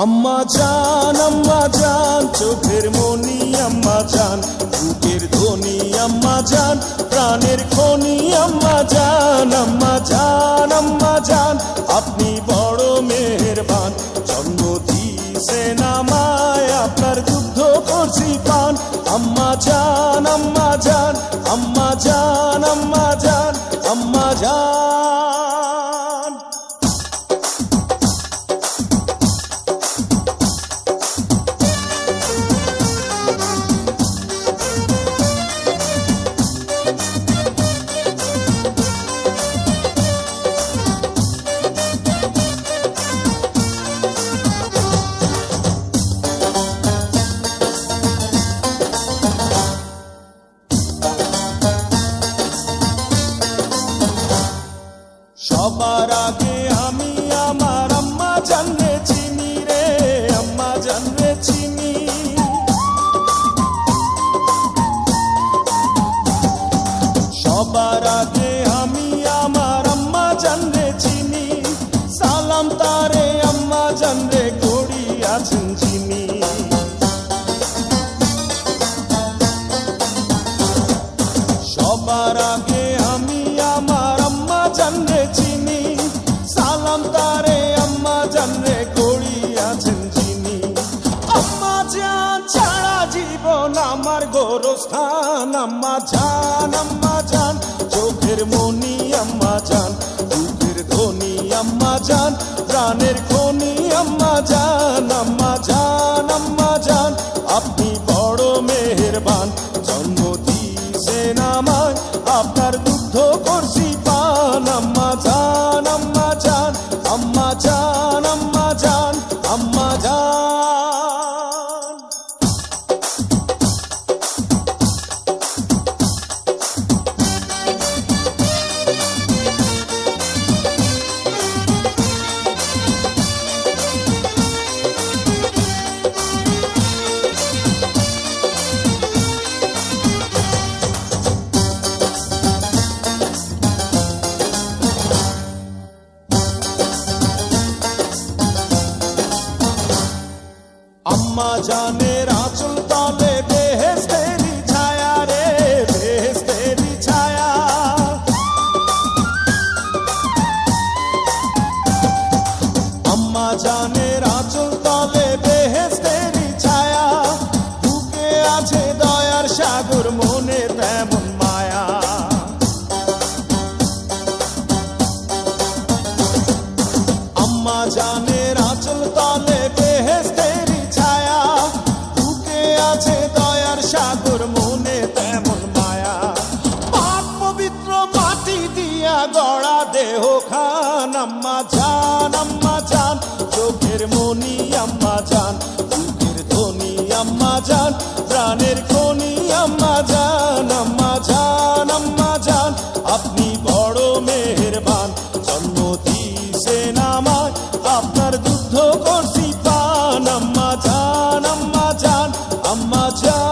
আম্মা জান চোখের মনি আম্মা জান, বুকের ধ্বনি আম্মা জান, প্রাণের খনি আম্মা জান। আম্মা জান আপনি বড় মেহেরবান, জন্ম দিয়েছেন আমায়, আপনার দুগ্ধ করছি পান। আম্মা জান আম্মা জান আম্মা জান আম্মা জান আম্মা জান। সবার আগে আমি আমার আম্মা জানরে চিনি রে, আম্মা জানরে চিনি। সবার আগে আমি আমার আম্মা জানরে চিনি, সালাম তারে আম্মা জানরে করি আছেন চিনি। সবার আগে আমি আমার আম্মা জানরে চিনি, সালাম তারে আম্মা জানরে করি আছেন চিনি। আম্মা জান ছাড়া জীবন আমার গোরস্থান। আম্মা জান চোখের মনি আম্মা জান, বুকের ধ্বনি আম্মা জান, প্রাণের খনি আম্মা জান। আম্মা জান আপনি বড় মেহেরবান, জন্ম দিয়েছেন আমায়, আপনার দুগ্ধ করছি পান। আম্মা জান আম্মা জান আম্মা জান আম্মা জান আম্মা জান। আম্মা জানের আঁচল তলে বেহেশতেরি ছায়া রে, বেহেশতেরি ছায়া। আম্মা জানের আঁচল তলে বেহেশতেরি ছায়া, বুকে আছে দয়ার সাগর, মনে তেমন মায়া। আম্মা জানের আঁচল তলে বেহেশতেরি ছায়া, বুকে আছে দয়ার সাগর, মনে তেমন মায়া। পাক পবিত্র মাটি দিয়া গড়া দেহ খান। আম্মা জান চোখের মনি আম্মা জান, বুকের ধ্বনি আম্মা জান, প্রাণের খনি আম্মা জান। আম্মা জান আপনি বড় মেহেরবান, জন্ম দিয়েছেন আমায়, আপনার দুগ্ধ করছি পান। আম্মা জান আম্মা জান আম্মা জান।